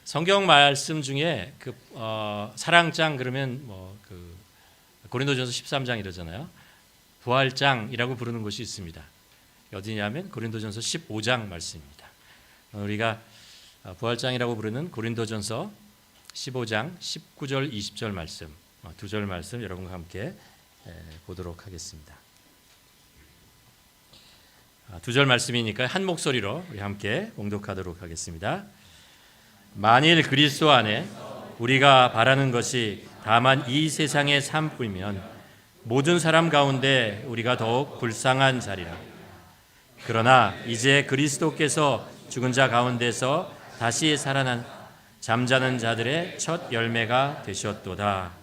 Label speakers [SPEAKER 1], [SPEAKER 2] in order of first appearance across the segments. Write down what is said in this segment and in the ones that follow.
[SPEAKER 1] 성경 말씀 중에 사랑장 그러면 고린도전서 13장 이러잖아요. 부활장이라고 부르는 곳이 있습니다. 어디냐면 고린도전서 15장 말씀입니다. 우리가 부활장이라고 부르는 고린도전서 15장 19절 20절 말씀, 두 절 말씀 여러분과 함께 보도록 하겠습니다. 두 절 말씀이니까 한 목소리로 우리 함께 봉독하도록 하겠습니다. 만일 그리스도 안에 우리가 바라는 것이 다만 이 세상의 삶뿐이면 모든 사람 가운데 우리가 더욱 불쌍한 자리라. 그러나 이제 그리스도께서 죽은 자 가운데서 다시 살아난 잠자는 자들의 첫 열매가 되셨도다.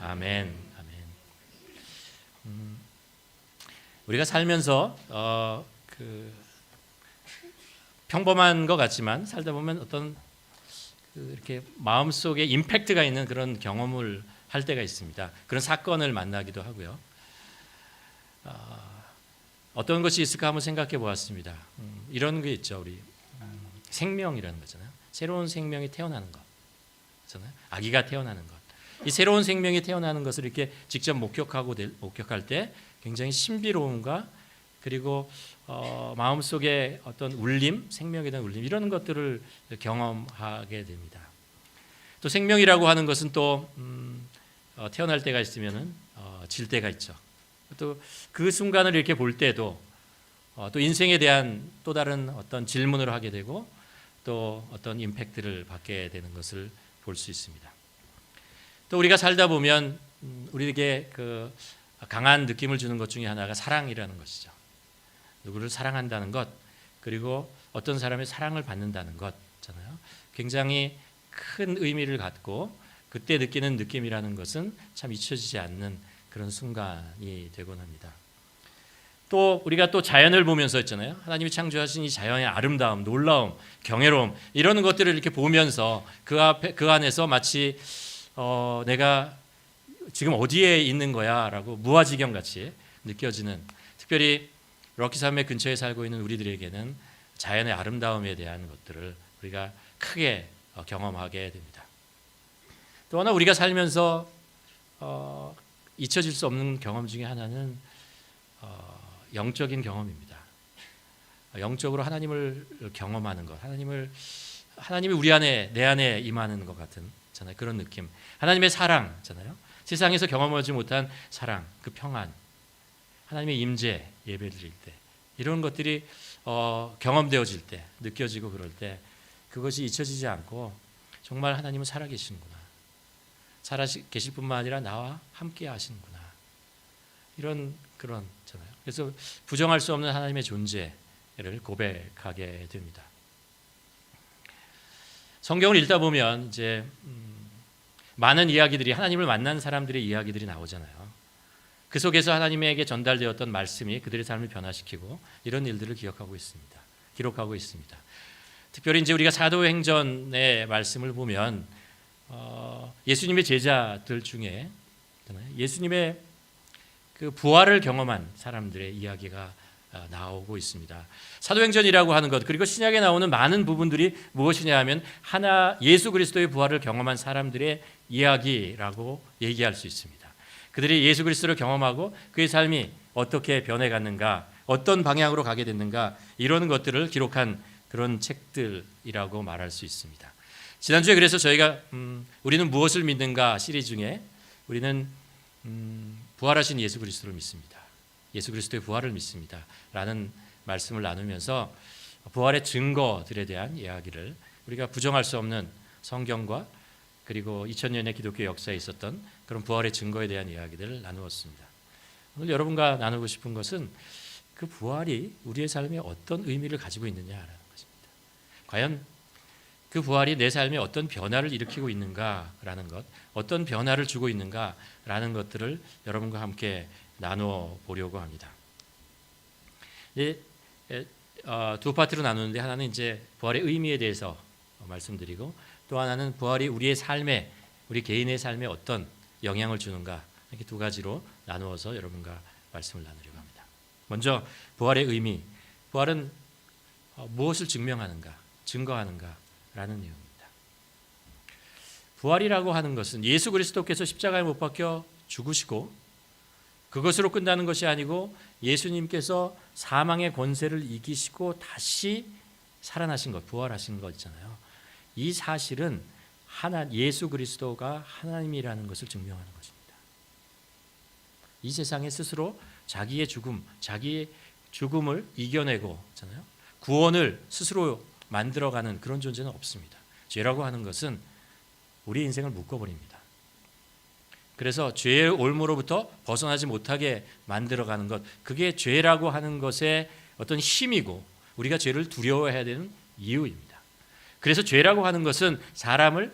[SPEAKER 1] 아멘. 아멘. 우리가 살면서 평범한 것 같지만 살다 보면 어떤 이렇게 마음속에 임팩트가 있는 그런 경험을 할 때가 있습니다. 그런 사건을 만나기도 하고요. 어떤 것이 있을까 한번 생각해 보았습니다. 이런 게 있죠. 우리 생명이라는 거잖아요. 새로운 생명이 태어나는 것, 그렇잖아요. 아기가 태어나는 것. 이 새로운 생명이 태어나는 것을 이렇게 직접 목격할 때 굉장히 신비로움과 그리고 마음속에 어떤 울림, 생명에 대한 울림 이런 것들을 경험하게 됩니다. 또 생명이라고 하는 것은 또 태어날 때가 있으면은 질 때가 있죠. 또 그 순간을 이렇게 볼 때도 또 인생에 대한 또 다른 어떤 질문을 하게 되고 또 어떤 임팩트를 받게 되는 것을 볼 수 있습니다. 또 우리가 살다 보면 우리에게 강한 느낌을 주는 것 중에 하나가 사랑이라는 것이죠. 누구를 사랑한다는 것, 그리고 어떤 사람의 사랑을 받는다는 것잖아요. 굉장히 큰 의미를 갖고 그때 느끼는 느낌이라는 것은 참 잊혀지지 않는 그런 순간이 되곤 합니다. 또 우리가 또 자연을 보면서 있잖아요. 하나님이 창조하신 이 자연의 아름다움, 놀라움, 경외로움 이런 것들을 이렇게 보면서 그 안에서 마치 내가 지금 어디에 있는 거야라고 무아지경 같이 느껴지는, 특별히 럭키 산맥 근처에 살고 있는 우리들에게는 자연의 아름다움에 대한 것들을 우리가 크게 경험하게 됩니다. 또 하나 우리가 살면서 잊혀질 수 없는 경험 중에 하나는 영적인 경험입니다. 영적으로 하나님을 경험하는 것, 하나님이 우리 안에 내 안에 임하는 것 같은 그런 느낌, 하나님의 사랑잖아요. 세상에서 경험하지 못한 사랑, 그 평안, 하나님의 임재, 예배 드릴 때 이런 것들이 경험되어질 때, 느껴지고 그럴 때 그것이 잊혀지지 않고 정말 하나님은 살아계시는구나, 살아계실 뿐만 아니라 나와 함께 하시는구나, 이런 그런 잖아요. 그래서 부정할 수 없는 하나님의 존재를 고백하게 됩니다. 성경을 읽다 보면 이제 많은 이야기들이, 하나님을 만난 사람들의 이야기들이 나오잖아요. 그 속에서 하나님에게 전달되었던 말씀이 그들의 삶을 변화시키고 이런 일들을 기록하고 있습니다. 특별히 이제 우리가 사도행전의 말씀을 보면 예수님의 제자들 중에 예수님의 그 부활을 경험한 사람들의 이야기가 나오고 있습니다. 사도행전이라고 하는 것, 그리고 신약에 나오는 많은 부분들이 무엇이냐 하면 예수 그리스도의 부활을 경험한 사람들의 이야기라고 얘기할 수 있습니다. 그들이 예수 그리스도를 경험하고 그의 삶이 어떻게 변해갔는가, 어떤 방향으로 가게 됐는가, 이런 것들을 기록한 그런 책들이라고 말할 수 있습니다. 지난주에 그래서 저희가 우리는 무엇을 믿는가 시리즈 중에 우리는 부활하신 예수 그리스도를 믿습니다. 예수 그리스도의 부활을 믿습니다. 라는 말씀을 나누면서 부활의 증거들에 대한 이야기를, 우리가 부정할 수 없는 성경과 그리고 2000년의 기독교 역사에 있었던 그런 부활의 증거에 대한 이야기들을 나누었습니다. 오늘 여러분과 나누고 싶은 것은 그 부활이 우리의 삶에 어떤 의미를 가지고 있느냐라는 것입니다. 과연 그 부활이 내 삶에 어떤 변화를 일으키고 있는가라는 것, 어떤 변화를 주고 있는가라는 것들을 여러분과 함께 나누어 보려고 합니다. 두 파트로 나누는데, 하나는 이제 부활의 의미에 대해서 말씀드리고, 또 하나는 부활이 우리의 삶에, 우리 개인의 삶에 어떤 영향을 주는가, 이렇게 두 가지로 나누어서 여러분과 말씀을 나누려고 합니다. 먼저 부활의 의미, 부활은 무엇을 증명하는가, 증거하는가라는 내용입니다. 부활이라고 하는 것은 예수 그리스도께서 십자가에 못 박혀 죽으시고 그것으로 끝나는 것이 아니고 예수님께서 사망의 권세를 이기시고 다시 살아나신 것, 부활하신 것 있잖아요. 이 사실은 예수 그리스도가 하나님이라는 것을 증명하는 것입니다. 이 세상에 스스로 자기의 죽음을 이겨내고 있잖아요. 구원을 스스로 만들어가는 그런 존재는 없습니다. 죄라고 하는 것은 우리 인생을 묶어버립니다. 그래서 죄의 올무로부터 벗어나지 못하게 만들어가는 것, 그게 죄라고 하는 것의 어떤 힘이고 우리가 죄를 두려워해야 되는 이유입니다. 그래서 죄라고 하는 것은 사람을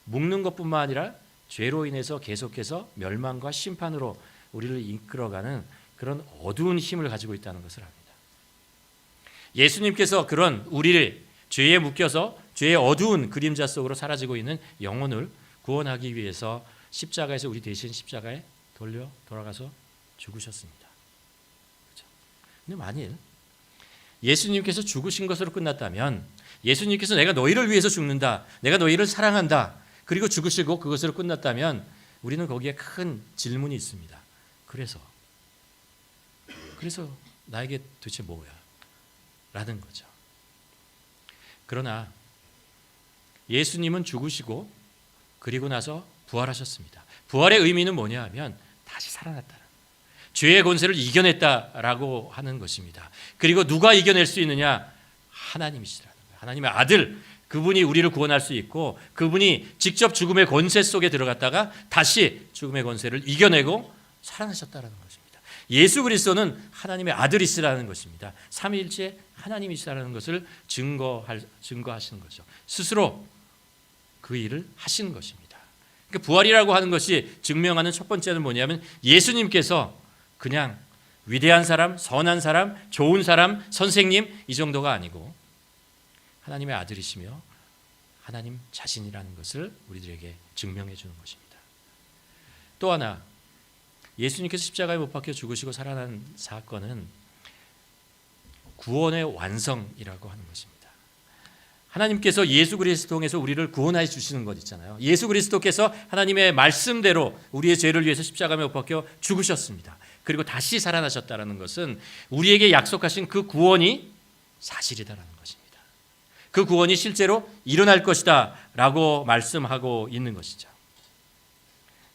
[SPEAKER 1] 묶는 것뿐만 아니라 죄로 인해서 계속해서 멸망과 심판으로 우리를 이끌어가는 그런 어두운 힘을 가지고 있다는 것을 압니다. 예수님께서 그런 우리를 죄에 묶여서 죄의 어두운 그림자 속으로 사라지고 있는 영혼을 구원하기 위해서 십자가에서 우리 대신 십자가에 돌아가서 죽으셨습니다. 그렇죠? 근데 만일 예수님께서 죽으신 것으로 끝났다면, 예수님께서 내가 너희를 위해서 죽는다, 내가 너희를 사랑한다, 그리고 죽으시고 그것으로 끝났다면 우리는 거기에 큰 질문이 있습니다. 그래서 나에게 도대체 뭐야? 라는 거죠. 그러나 예수님은 죽으시고 그리고 나서 부활하셨습니다. 부활의 의미는 뭐냐 하면 다시 살아났다. 죄의 권세를 이겨냈다라고 하는 것입니다. 그리고 누가 이겨낼 수 있느냐? 하나님이시라는 거예요. 하나님의 아들, 그분이 우리를 구원할 수 있고 그분이 직접 죽음의 권세 속에 들어갔다가 다시 죽음의 권세를 이겨내고 살아나셨다는 것입니다. 예수 그리스도는 하나님의 아들이시라는 것입니다. 삼위일체 하나님이시라는 것을 증거하시는 거죠. 스스로 그 일을 하신 것입니다. 그러니까 부활이라고 하는 것이 증명하는 첫 번째는 뭐냐면 예수님께서 그냥 위대한 사람, 선한 사람, 좋은 사람, 선생님 이 정도가 아니고 하나님의 아들이시며 하나님 자신이라는 것을 우리들에게 증명해 주는 것입니다. 또 하나, 예수님께서 십자가에 못 박혀 죽으시고 살아난 사건은 구원의 완성이라고 하는 것입니다. 하나님께서 예수 그리스도 통해서 우리를 구원해 주시는 것 있잖아요. 예수 그리스도께서 하나님의 말씀대로 우리의 죄를 위해서 십자가에 못 박혀 죽으셨습니다. 그리고 다시 살아나셨다는 것은 우리에게 약속하신 그 구원이 사실이다라는 것입니다. 그 구원이 실제로 일어날 것이다 라고 말씀하고 있는 것이죠.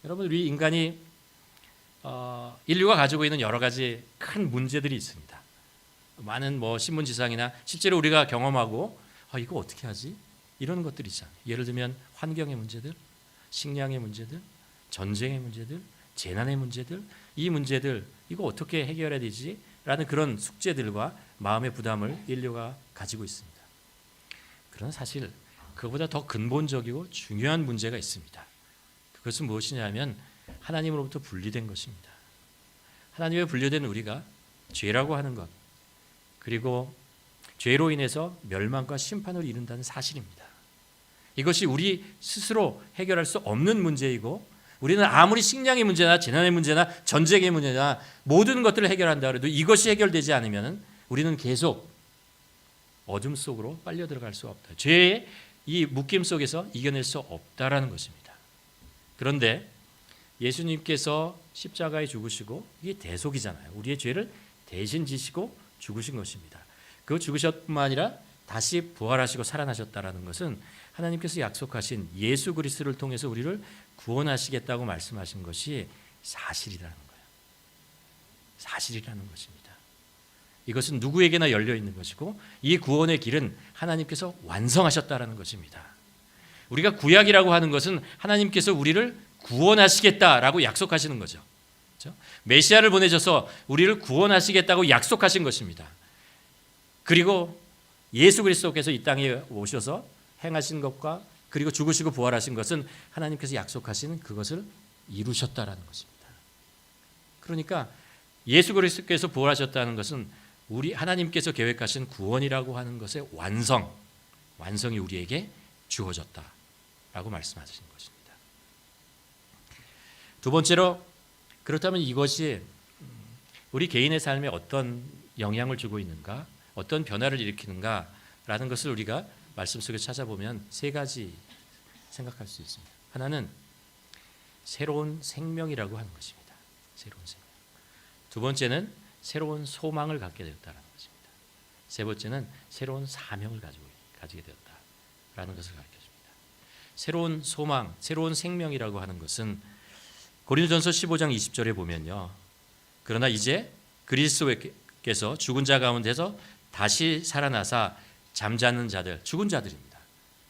[SPEAKER 1] 여러분, 우리 인간이 인류가 가지고 있는 여러 가지 큰 문제들이 있습니다. 많은 신문지상이나 실제로 우리가 경험하고 이거 어떻게 하지? 이런 것들이 있잖아요. 예를 들면 환경의 문제들, 식량의 문제들, 전쟁의 문제들, 재난의 문제들, 이 문제들 이거 어떻게 해결해야 되지? 라는 그런 숙제들과 마음의 부담을 인류가 가지고 있습니다. 그러나 사실 그보다 더 근본적이고 중요한 문제가 있습니다. 그것은 무엇이냐면 하나님으로부터 분리된 것입니다. 하나님에 분리된 우리가 죄라고 하는 것, 그리고 죄로 인해서 멸망과 심판을 이룬다는 사실입니다. 이것이 우리 스스로 해결할 수 없는 문제이고 우리는 아무리 식량의 문제나 재난의 문제나 전쟁의 문제나 모든 것들을 해결한다 해도 이것이 해결되지 않으면 우리는 계속 어둠 속으로 빨려 들어갈 수 없다. 죄의 이 묶임 속에서 이겨낼 수 없다라는 것입니다. 그런데 예수님께서 십자가에 죽으시고 이게 대속이잖아요. 우리의 죄를 대신 지시고 죽으신 것입니다. 그 죽으셨뿐만 아니라 다시 부활하시고 살아나셨다라는 것은 하나님께서 약속하신 예수 그리스도를 통해서 우리를 구원하시겠다고 말씀하신 것이 사실이라는 거예요. 사실이라는 것입니다. 이것은 누구에게나 열려 있는 것이고 이 구원의 길은 하나님께서 완성하셨다라는 것입니다. 우리가 구약이라고 하는 것은 하나님께서 우리를 구원하시겠다라고 약속하시는 거죠. 그렇죠? 메시아를 보내셔서 우리를 구원하시겠다고 약속하신 것입니다. 그리고 예수 그리스도께서 이 땅에 오셔서 행하신 것과 그리고 죽으시고 부활하신 것은 하나님께서 약속하시는 그것을 이루셨다라는 것입니다. 그러니까 예수 그리스도께서 부활하셨다는 것은 우리 하나님께서 계획하신 구원이라고 하는 것의 완성이 우리에게 주어졌다라고 말씀하시는 것입니다. 두 번째로, 그렇다면 이것이 우리 개인의 삶에 어떤 영향을 주고 있는가, 어떤 변화를 일으키는가라는 것을 우리가 말씀 속에 찾아보면 세 가지 생각할 수 있습니다. 하나는 새로운 생명이라고 하는 것입니다. 새로운 생명. 두 번째는 새로운 소망을 갖게 되었다라는 것입니다. 세 번째는 새로운 사명을 가지게 되었다라는 것을 가르쳐줍니다. 새로운 소망, 새로운 생명이라고 하는 것은 고린도전서 15장 20절에 보면요. 그러나 이제 그리스도께서 죽은 자 가운데서 다시 살아나사 잠자는 자들, 죽은 자들입니다.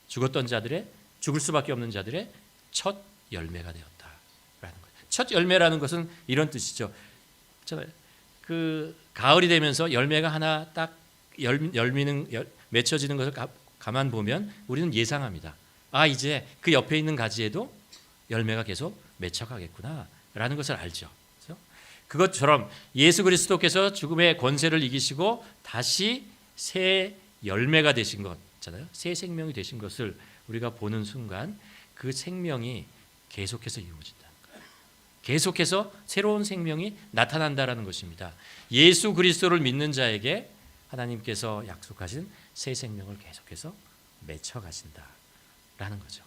[SPEAKER 1] 죽었던 자들의, 죽을 수밖에 없는 자들의 첫 열매가 되었다라는 거예요. 첫 열매라는 것은 이런 뜻이죠. 그 가을이 되면서 열매가 하나 딱 맺혀지는 것을 가만 보면 우리는 예상합니다. 아, 이제 그 옆에 있는 가지에도 열매가 계속 맺혀가겠구나라는 것을 알죠. 그렇죠? 그것처럼 예수 그리스도께서 죽음의 권세를 이기시고 다시 새 열매가 되신 것잖아요. 새 생명이 되신 것을 우리가 보는 순간 그 생명이 계속해서 이루어진다는 거예요. 계속해서 새로운 생명이 나타난다라는 것입니다. 예수 그리스도를 믿는 자에게 하나님께서 약속하신 새 생명을 계속해서 맺혀 가신다라는 거죠.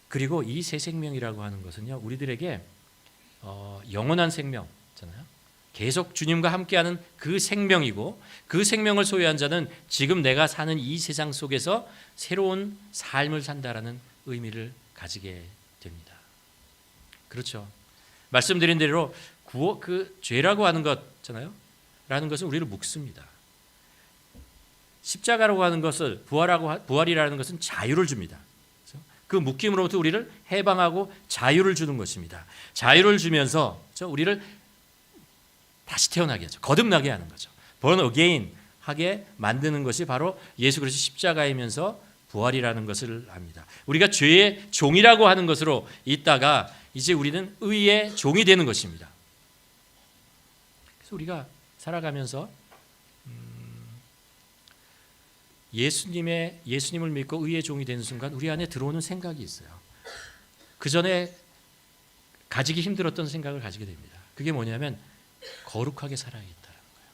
[SPEAKER 1] 그리고 이 새 생명이라고 하는 것은요, 우리들에게 영원한 생명잖아요. 계속 주님과 함께하는 그 생명이고, 그 생명을 소유한 자는 지금 내가 사는 이 세상 속에서 새로운 삶을 산다라는 의미를 가지게 됩니다. 그렇죠. 말씀드린 대로 그 죄라고 하는 것잖아요. 라는 것은 우리를 묶습니다. 십자가라고 하는 것을 부활이라는 것은 자유를 줍니다. 그 묶임으로부터 우리를 해방하고 자유를 주는 것입니다. 자유를 주면서 우리를 다시 태어나게 하죠. 거듭나게 하는 거죠. born again 하게 만드는 것이 바로 예수 그리스도 십자가이면서 부활이라는 것을 압니다. 우리가 죄의 종이라고 하는 것으로 있다가 이제 우리는 의의 종이 되는 것입니다. 그래서 우리가 살아가면서 예수님을 믿고 의의 종이 되는 순간 우리 안에 들어오는 생각이 있어요. 그 전에 가지기 힘들었던 생각을 가지게 됩니다. 그게 뭐냐면 거룩하게 살아야겠다는 거예요.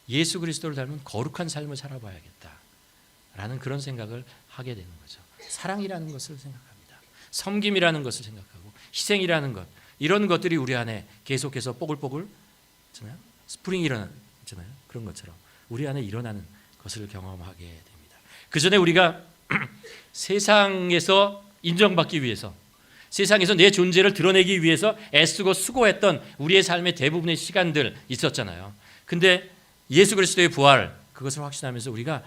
[SPEAKER 1] 예수 그리스도를 닮은 거룩한 삶을 살아봐야겠다라는 그런 생각을 하게 되는 거죠. 사랑이라는 것을 생각합니다. 섬김이라는 것을 생각하고 희생이라는 것, 이런 것들이 우리 안에 계속해서 뽀글뽀글 스프링이 일어나잖아요. 그런 것처럼 우리 안에 일어나는 것을 경험하게 됩니다. 그 전에 우리가 세상에서 인정받기 위해서, 세상에서 내 존재를 드러내기 위해서 애쓰고 수고했던 우리의 삶의 대부분의 시간들 있었잖아요. 근데 예수 그리스도의 부활, 그것을 확신하면서 우리가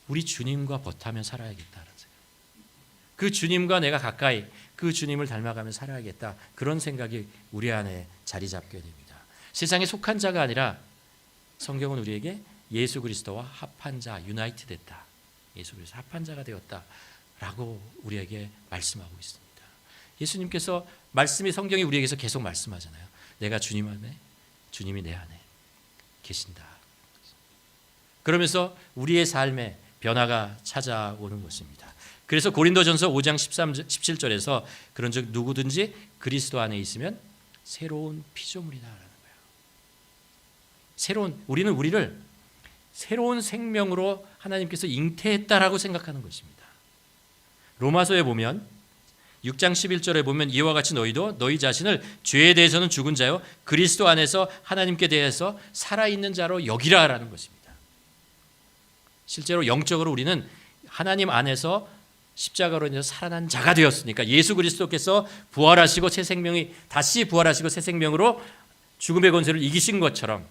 [SPEAKER 1] 우리 주님과 벗하며 살아야겠다는 생각, 그 주님과 내가 가까이 그 주님을 닮아가며 살아야겠다, 그런 생각이 우리 안에 자리 잡게 됩니다. 세상에 속한 자가 아니라 성경은 우리에게 예수 그리스도와 합한 자, 유나이트 됐다, 예수 그리스도 합한 자가 되었다라고 우리에게 말씀하고 있습니다. 예수님께서 말씀이, 성경이 우리에게서 계속 말씀하잖아요. 내가 주님 안에, 주님이 내 안에 계신다. 그러면서 우리의 삶에 변화가 찾아오는 것입니다. 그래서 고린도전서 5장 17절에서 그런즉 누구든지 그리스도 안에 있으면 새로운 피조물이다라는 거예요. 우리는 우리를 새로운 생명으로 하나님께서 잉태했다라고 생각하는 것입니다. 로마서에 보면 6장 11절에 보면 이와 같이 너희도 너희 자신을 죄에 대해서는 죽은 자요 그리스도 안에서 하나님께 대해서 살아있는 자로 여기라라는 것입니다. 실제로 영적으로 우리는 하나님 안에서 십자가로 인해서 살아난 자가 되었으니까, 예수 그리스도께서 부활하시고 새 생명이 다시 부활하시고 새 생명으로 죽음의 권세를 이기신 것처럼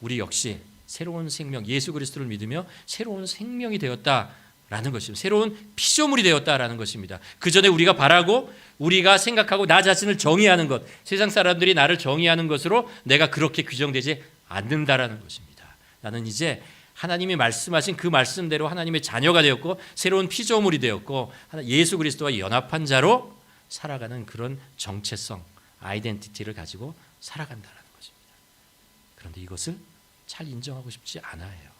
[SPEAKER 1] 우리 역시 새로운 생명, 예수 그리스도를 믿으며 새로운 생명이 되었다라는 것입니다. 새로운 피조물이 되었다라는 것입니다. 그 전에 우리가 바라고 우리가 생각하고 나 자신을 정의하는 것, 세상 사람들이 나를 정의하는 것으로 내가 그렇게 규정되지 않는다라는 것입니다. 나는 이제 하나님이 말씀하신 그 말씀대로 하나님의 자녀가 되었고 새로운 피조물이 되었고 예수 그리스도와 연합한 자로 살아가는 그런 정체성, 아이덴티티를 가지고 살아간다는 것입니다. 그런데 이것을 잘 인정하고 싶지 않아요.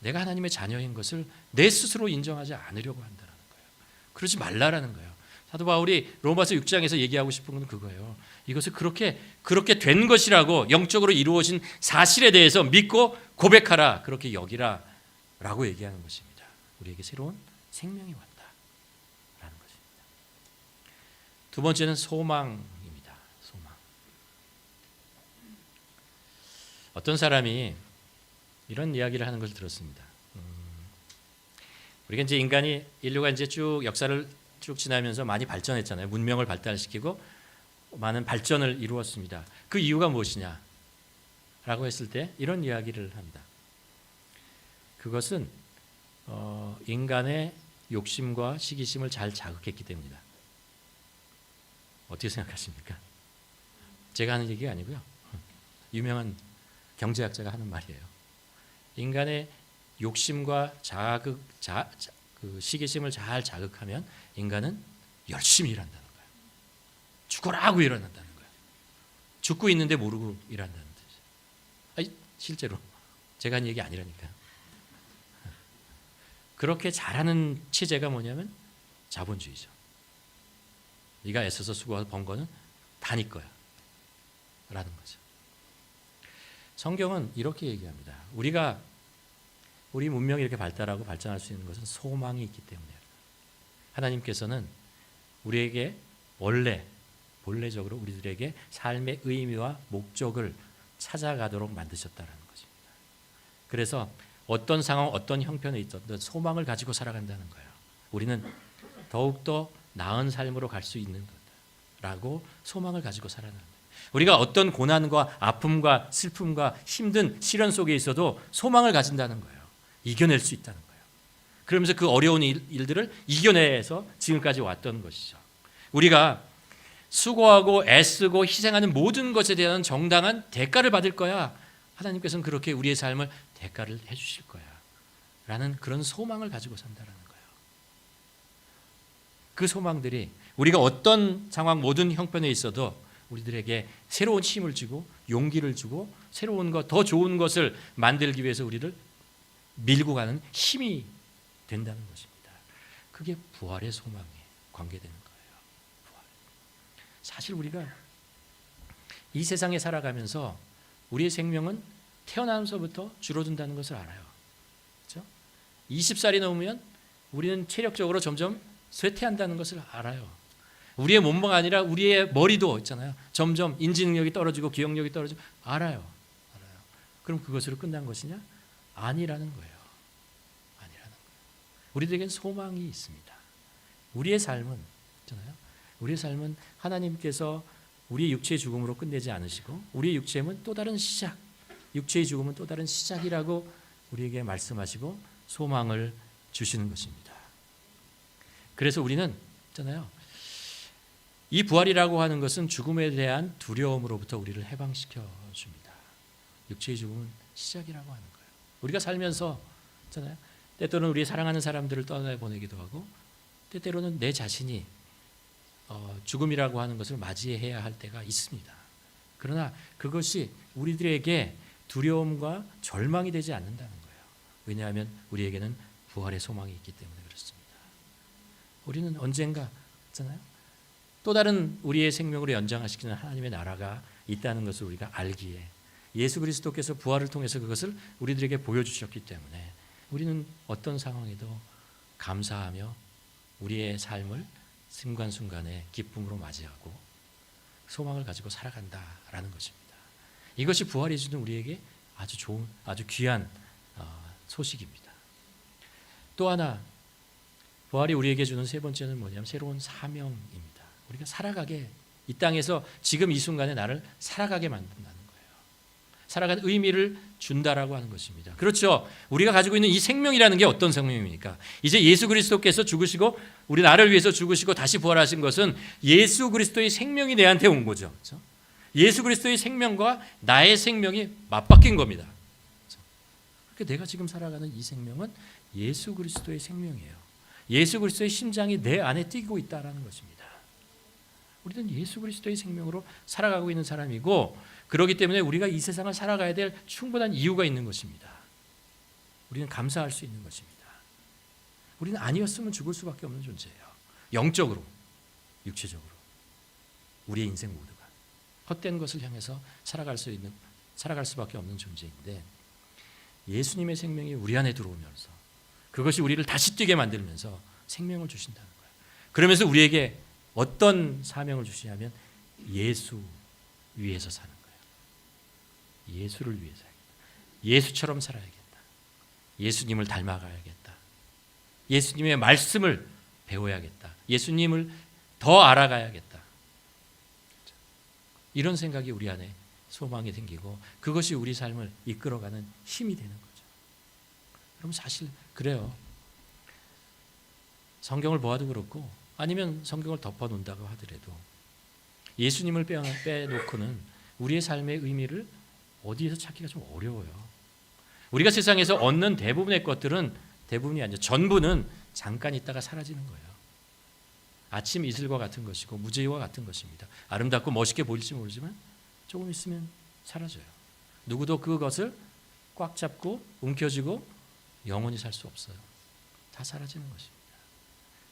[SPEAKER 1] 내가 하나님의 자녀인 것을 내 스스로 인정하지 않으려고 한다는 거예요. 그러지 말라라는 거예요. 사도 바울이 로마서 6장에서 얘기하고 싶은 건 그거예요. 이것을 그렇게 된 것이라고, 영적으로 이루어진 사실에 대해서 믿고 고백하라, 그렇게 여기라 라고 얘기하는 것입니다. 우리에게 새로운 생명이 왔다라는 것입니다. 두 번째는 소망입니다. 소망. 어떤 사람이 이런 이야기를 하는 것을 들었습니다. 우리가 이제 인류가 이제 쭉 역사를 쭉 지나면서 많이 발전했잖아요. 문명을 발달시키고 많은 발전을 이루었습니다. 그 이유가 무엇이냐? 라고 했을 때 이런 이야기를 합니다. 그것은 인간의 욕심과 시기심을 잘 자극했기 때문이다. 어떻게 생각하십니까? 제가 하는 얘기가 아니고요. 유명한 경제학자가 하는 말이에요. 인간의 욕심과 그 시기심을 잘 자극하면 인간은 열심히 일한다는 거예요. 죽어라고 일어난다는 거예요. 죽고 있는데 모르고 일한다는 뜻이에요. 아니, 실제로 제가 한 얘기 아니라니까요. 그렇게 잘하는 체제가 뭐냐면 자본주의죠. 네가 애써서 수고해서 번 거는 다 네 거야 라는 거죠. 성경은 이렇게 얘기합니다. 우리 문명이 이렇게 발달하고 발전할 수 있는 것은 소망이 있기 때문이에요. 하나님께서는 우리에게 본래적으로 우리들에게 삶의 의미와 목적을 찾아가도록 만드셨다는 것입니다. 그래서 어떤 상황, 어떤 형편에 있든 소망을 가지고 살아간다는 거예요. 우리는 더욱더 나은 삶으로 갈 수 있는 거다라고 소망을 가지고 살아가는 거예요. 우리가 어떤 고난과 아픔과 슬픔과 힘든 시련 속에 있어도 소망을 가진다는 거예요. 이겨낼 수 있다는 거예요. 그러면서 그 어려운 일들을 이겨내서 지금까지 왔던 것이죠. 우리가 수고하고 애쓰고 희생하는 모든 것에 대한 정당한 대가를 받을 거야. 하나님께서는 그렇게 우리의 삶을 대가를 해주실 거야 라는 그런 소망을 가지고 산다는 거예요. 그 소망들이 우리가 어떤 상황, 모든 형편에 있어도 우리들에게 새로운 힘을 주고 용기를 주고 새로운 것, 더 좋은 것을 만들기 위해서 우리를 밀고 가는 힘이 된다는 것입니다. 그게 부활의 소망에 관계되는 거예요. 부활. 사실 우리가 이 세상에 살아가면서 우리의 생명은 태어나면서부터 줄어든다는 것을 알아요. 그렇죠? 20살이 넘으면 우리는 체력적으로 점점 쇠퇴한다는 것을 알아요. 우리의 몸만 아니라 우리의 머리도 있잖아요. 점점 인지 능력이 떨어지고 기억력이 떨어지고 알아요. 그럼 그것으로 끝난 것이냐? 아니라는 거예요. 아니라는 거예요. 우리들에겐 소망이 있습니다. 우리의 삶은 있잖아요. 우리의 삶은 하나님께서 우리의 육체의 죽음으로 끝내지 않으시고 우리의 육체는 또 다른 시작, 육체의 죽음은 또 다른 시작이라고 우리에게 말씀하시고 소망을 주시는 것입니다. 그래서 우리는 있잖아요. 이 부활이라고 하는 것은 죽음에 대한 두려움으로부터 우리를 해방시켜 줍니다. 육체의 죽음은 시작이라고 하는 거예요. 우리가 살면서 있잖아요. 때때로는 우리 사랑하는 사람들을 떠나보내기도 하고 때때로는 내 자신이 죽음이라고 하는 것을 맞이해야 할 때가 있습니다. 그러나 그것이 우리들에게 두려움과 절망이 되지 않는다는 거예요. 왜냐하면 우리에게는 부활의 소망이 있기 때문에 그렇습니다. 우리는 언젠가 있잖아요. 또 다른 우리의 생명으로 연장하시키는 하나님의 나라가 있다는 것을 우리가 알기에 예수 그리스도께서 부활을 통해서 그것을 우리들에게 보여주셨기 때문에 우리는 어떤 상황에도 감사하며 우리의 삶을 순간순간에 기쁨으로 맞이하고 소망을 가지고 살아간다라는 것입니다. 이것이 부활이 주는 우리에게 아주 좋은, 아주 귀한 소식입니다. 또 하나 부활이 우리에게 주는 세 번째는 뭐냐면 새로운 사명입니다. 우리가 살아가게 이 땅에서 지금 이 순간에 나를 살아가게 만든다는 거예요. 살아가는 의미를 준다라고 하는 것입니다. 그렇죠. 우리가 가지고 있는 이 생명이라는 게 어떤 생명입니까? 이제 예수 그리스도께서 죽으시고 우리 나를 위해서 죽으시고 다시 부활하신 것은 예수 그리스도의 생명이 내한테 온 거죠. 그렇죠? 예수 그리스도의 생명과 나의 생명이 맞바뀐 겁니다. 그렇죠? 그러니까 내가 지금 살아가는 이 생명은 예수 그리스도의 생명이에요. 예수 그리스도의 심장이 내 안에 뛰고 있다라는 것입니다. 우리는 예수 그리스도의 생명으로 살아가고 있는 사람이고 그렇기 때문에 우리가 이 세상을 살아가야 될 충분한 이유가 있는 것입니다. 우리는 감사할 수 있는 것입니다. 우리는 아니었으면 죽을 수밖에 없는 존재예요. 영적으로, 육체적으로 우리의 인생 모두가 헛된 것을 향해서 살아갈 수밖에 없는 존재인데 예수님의 생명이 우리 안에 들어오면서 그것이 우리를 다시 뛰게 만들면서 생명을 주신다는 거예요. 그러면서 우리에게 어떤 사명을 주시냐면 예수 위에서 사는 거예요. 예수를 위해서 살겠다. 예수처럼 살아야겠다. 예수님을 닮아가야겠다. 예수님의 말씀을 배워야겠다. 예수님을 더 알아가야겠다. 이런 생각이 우리 안에 소망이 생기고 그것이 우리 삶을 이끌어가는 힘이 되는 거죠. 그럼 사실 그래요. 성경을 보아도 그렇고 아니면 성경을 덮어놓는다고 하더라도 예수님을 빼놓고는 우리의 삶의 의미를 어디에서 찾기가 좀 어려워요. 우리가 세상에서 얻는 대부분의 것들은 대부분이 아니죠. 전부는 잠깐 있다가 사라지는 거예요. 아침 이슬과 같은 것이고 무지와 같은 것입니다. 아름답고 멋있게 보일지 모르지만 조금 있으면 사라져요. 누구도 그것을 꽉 잡고 움켜쥐고 영원히 살 수 없어요. 다 사라지는 것입니다.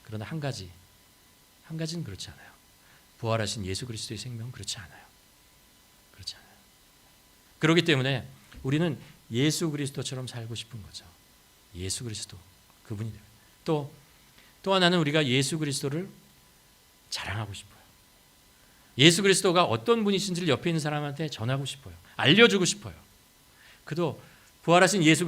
[SPEAKER 1] 그러나 한 가지는 그렇지 않아요. 부활하신 예수 그리스도의 생명은 그렇지 않아요. 그렇지 않아요. 그렇기 때문에 우리는 예수 그리스도처럼 살고 싶은 거죠. 예수 그리스도 그분이 돼요. 또 하나는 우리가 예수 그리스도를 자랑하고 싶어요. 예수 그리스도가 어떤 분이신지를 옆에 있는 사람한테 전하고 싶어요. 알려주고 싶어요. 그도 부활하신 예수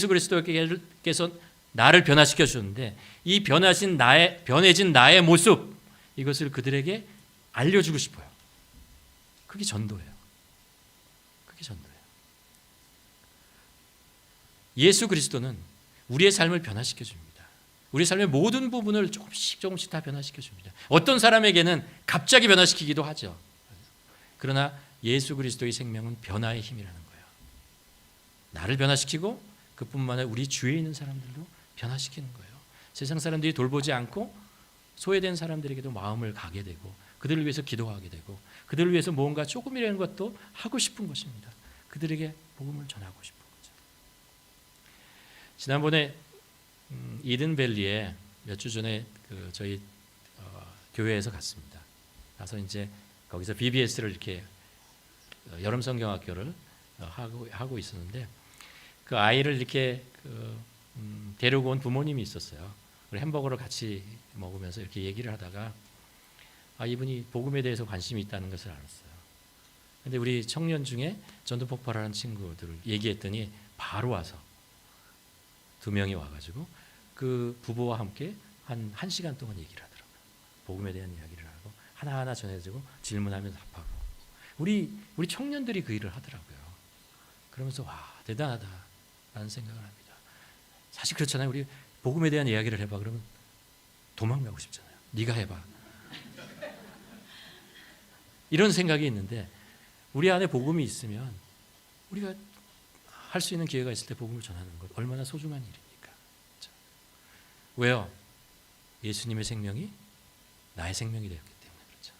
[SPEAKER 1] 그리스도께서 나를 변화시켜 주셨는데 이 변해진 나의 모습 이것을 그들에게 알려주고 싶어요. 그게 전도예요. 그게 전도예요. 예수 그리스도는 우리의 삶을 변화시켜 줍니다. 우리 삶의 모든 부분을 조금씩 다 변화시켜 줍니다. 어떤 사람에게는 갑자기 변화시키기도 하죠. 그러나 예수 그리스도의 생명은 변화의 힘이라는 거예요. 나를 변화시키고 그뿐만 아니라 우리 주위에 있는 사람들도 변화시키는 거예요. 세상 사람들이 돌보지 않고 소외된 사람들에게도 마음을 가게 되고 그들을 위해서 기도하게 되고 그들을 위해서 뭔가 조금이라는 것도 하고 싶은 것입니다. 그들에게 복음을 전하고 싶은 거죠. 지난번에 이든밸리에 몇 주 전에 저희 교회에서 갔습니다. 가서 이제 거기서 BBS를 이렇게 여름 성경학교를 하고 있었는데 그 아이를 이렇게 데리고 온 부모님이 있었어요. 그리고 햄버거를 같이 먹으면서 이렇게 얘기를 하다가 이분이 복음에 대해서 관심이 있다는 것을 알았어요. 근데 우리 청년 중에 전도 폭발하는 친구들을 얘기했더니 바로 와서 2명이 와가지고 그 부부와 함께 한 1시간 동안 얘기를 하더라고요. 복음에 대한 이야기를 하고 하나하나 전해주고 질문하면서 답하고 우리 청년들이 그 일을 하더라고요. 그러면서 와 대단하다라는 생각을 합니다. 사실 그렇잖아요. 우리 복음에 대한 이야기를 해봐 그러면 도망가고 싶잖아요. 네가 해봐. 이런 생각이 있는데 우리 안에 복음이 있으면 우리가 할 수 있는 기회가 있을 때 복음을 전하는 것 얼마나 소중한 일입니까? 그렇죠? 왜요? 예수님의 생명이 나의 생명이 되었기 때문에 그렇죠.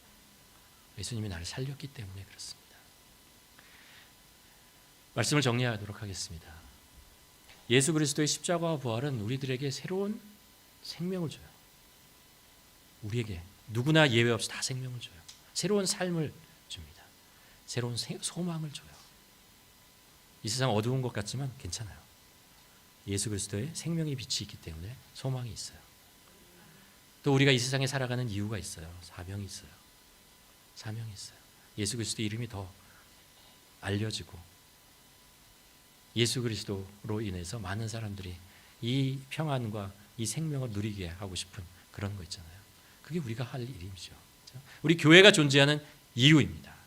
[SPEAKER 1] 예수님이 나를 살렸기 때문에 그렇습니다. 말씀을 정리하도록 하겠습니다. 예수 그리스도의 십자가와 부활은 우리들에게 새로운 생명을 줘요. 우리에게 누구나 예외 없이 다 생명을 줘요. 새로운 삶을 줍니다. 새로운 소망을 줘요. 이 세상 어두운 것 같지만 괜찮아요. 예수 그리스도의 생명의 빛이 있기 때문에 소망이 있어요. 또 우리가 이 세상에 살아가는 이유가 있어요. 사명이 있어요. 사명이 있어요. 예수 그리스도 이름이 더 알려지고 예수 그리스도로 인해서 많은 사람들이 이 평안과 이 생명을 누리게 하고 싶은 그런 거 있잖아요. 그게 우리가 할 일이죠. 우리 교회가 존재하는 이유입니다.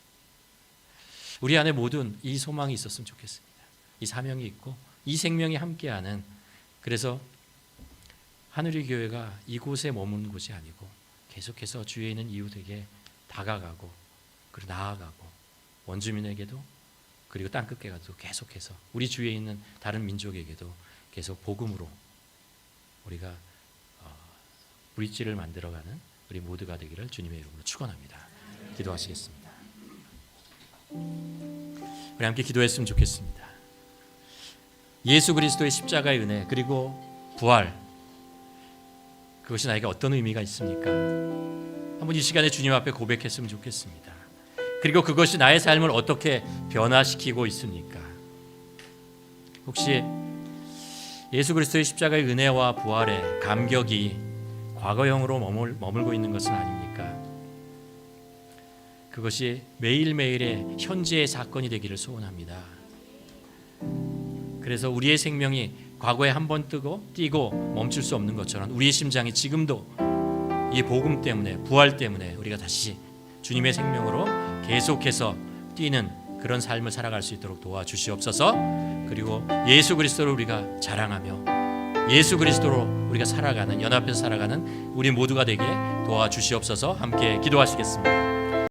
[SPEAKER 1] 우리 안에 모든 이 소망이 있었으면 좋겠습니다. 이 사명이 있고 이 생명이 함께하는 그래서 하늘의 교회가 이곳에 머문 곳이 아니고 계속해서 주위에 있는 이웃에게 다가가고 그리고 나아가고 원주민에게도 그리고 땅끝에 가도 계속해서 우리 주위에 있는 다른 민족에게도 계속 복음으로 우리가 브릿지를 만들어가는 우리 모두가 되기를 주님의 이름으로 축원합니다. 기도하시겠습니다. 우리 함께 기도했으면 좋겠습니다. 예수 그리스도의 십자가의 은혜 그리고 부활 그것이 나에게 어떤 의미가 있습니까? 한번 이 시간에 주님 앞에 고백했으면 좋겠습니다. 그리고 그것이 나의 삶을 어떻게 변화시키고 있습니까? 혹시 예수 그리스도의 십자가의 은혜와 부활의 감격이 과거형으로 머물고 있는 것은 아닙니까? 그것이 매일매일의 현재의 사건이 되기를 소원합니다. 그래서 우리의 생명이 과거에 한 번 뛰고 멈출 수 없는 것처럼 우리의 심장이 지금도 이 복음 때문에, 부활 때문에 우리가 다시 주님의 생명으로 계속해서 뛰는 그런 삶을 살아갈 수 있도록 도와주시옵소서. 그리고 예수 그리스도를 우리가 자랑하며 예수 그리스도로 우리가 살아가는, 연합해서 살아가는 우리 모두가 되게 도와주시옵소서. 함께 기도하시겠습니다.